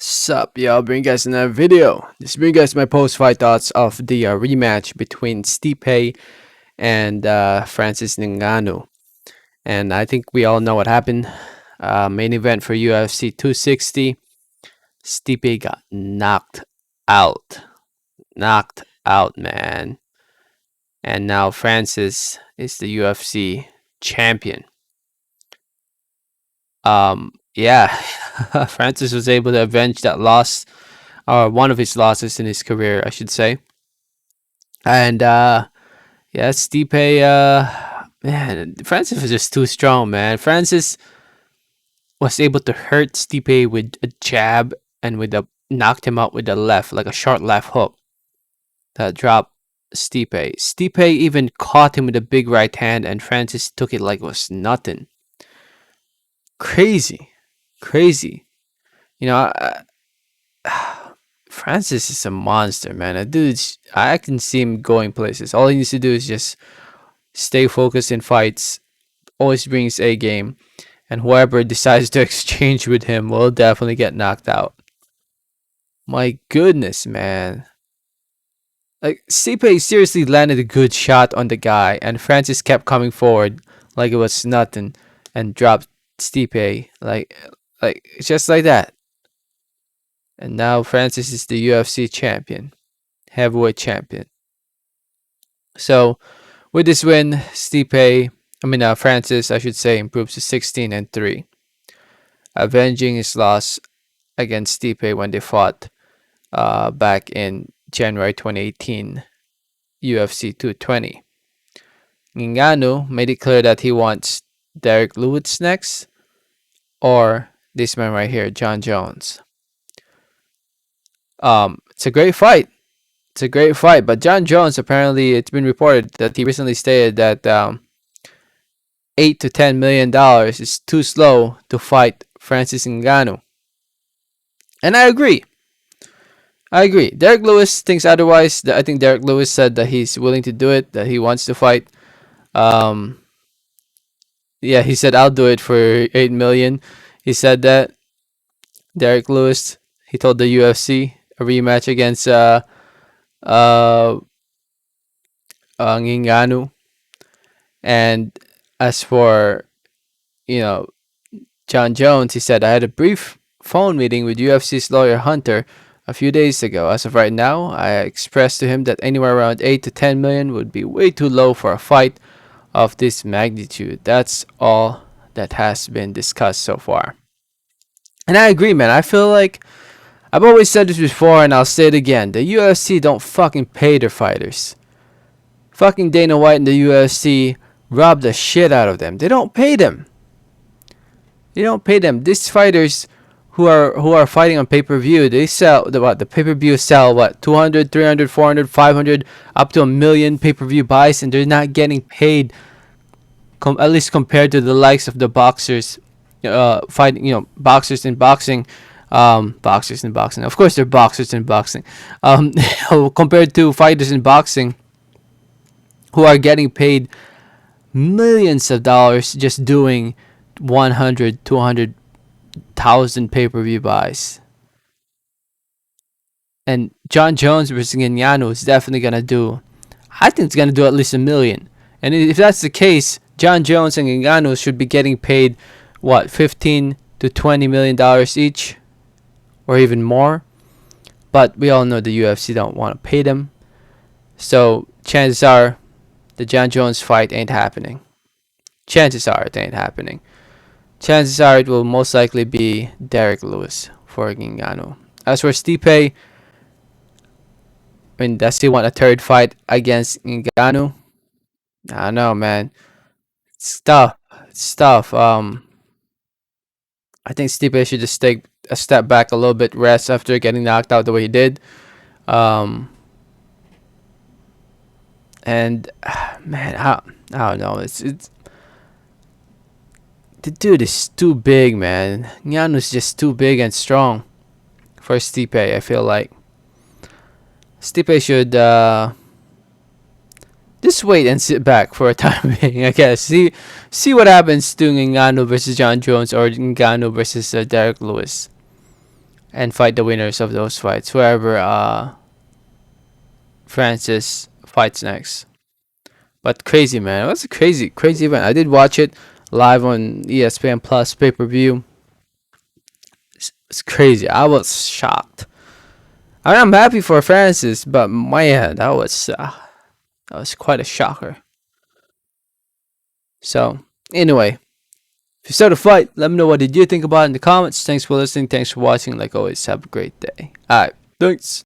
Sup, y'all, bring you guys another video. This bring you guys my post-fight thoughts of the rematch between Stipe and Francis Ngannou. And I think we all know what happened. Main event for UFC 260. Stipe got knocked out. Knocked out, man. And now Francis is the UFC champion. Yeah, Francis was able to avenge that loss, or one of his losses in his career, I should say. And yeah, Stipe, man, Francis was just too strong, man. Francis was able to hurt Stipe with a jab and with a knocked him out with a left, like a short left hook that dropped Stipe. Stipe even caught him with a big right hand, and Francis took it like it was nothing. Crazy, crazy. You know, Francis is a monster, man. A dude's, I can see him going places. All he needs to do is just stay focused in fights, always brings a game, and whoever decides to exchange with him will definitely get knocked out. My goodness, man. Like, Stipe seriously landed a good shot on the guy, and Francis kept coming forward like it was nothing and dropped Stipe like just like that. And now Francis is the UFC champion, heavyweight champion. So with this win, Francis, I should say, improves to 16-3, avenging his loss against Stipe when they fought back in January 2018, UFC 220. Ngannou made it clear that he wants Derrick Lewis next, or this man right here, Jon Jones. It's a great fight. It's a great fight, but Jon Jones, apparently, it's been reported that he recently stated that $8 to $10 million is too slow to fight Francis Ngannou. And I agree. Derrick Lewis thinks otherwise. I think Derrick Lewis said that he's willing to do it, that he wants to fight. Yeah, he said, I'll do it for $8 million. He said that. Derrick Lewis, he told the UFC a rematch against Ngannou. And as for, Jon Jones, he said, I had a brief phone meeting with UFC's lawyer Hunter a few days ago. As of right now, I expressed to him that anywhere around 8 to 10 million would be way too low for a fight of this magnitude. That's all that has been discussed so far. And I agree, man. I feel like I've always said this before, and I'll say it again. The UFC don't fucking pay their fighters. Fucking Dana White and the UFC rob the shit out of them. They don't pay them. These fighters who are fighting on pay-per-view, they sell the pay-per-view sell 200, 300, 400, 500 up to 1 million pay-per-view buys, and they're not getting paid. At least compared to the likes of the boxers, fighting, boxers in boxing. Boxers in boxing. Of course, they're boxers in boxing. Compared to fighters in boxing who are getting paid millions of dollars just doing 100, 200,000 pay-per-view buys. And Jon Jones versus Ngannou is definitely gonna do. I think it's gonna do at least 1 million. And if that's the case, Jon Jones and Ngannou should be getting paid 15 to 20 million dollars each, or even more. But we all know the UFC don't want to pay them, so chances are the Jon Jones fight ain't happening. Chances are it ain't happening. Chances are it will most likely be Derrick Lewis for Ngannou. As for Stipe, does he want a third fight against Ngannou? I don't know, man. It's tough. I think Stipe should just take a step back a little bit, rest after getting knocked out the way he did. And man, I don't know. It's the dude is too big, man. Ngannou's just too big and strong for Stipe. I feel like Stipe should just wait and sit back for a time being, I guess. See what happens to Ngannou versus Jon Jones, or Ngannou versus Derrick Lewis. and fight the winners of those fights, whoever Francis fights next. But crazy, man. It was a crazy event. I did watch it live on ESPN Plus pay-per-view. It's crazy. I was shocked. I mean, I'm happy for Francis, but man, that was quite a shocker. So anyway, if you saw the fight, let me know what did you think about it in the comments. Thanks for listening. Thanks for watching. Like always, have a great day. Alright, thanks.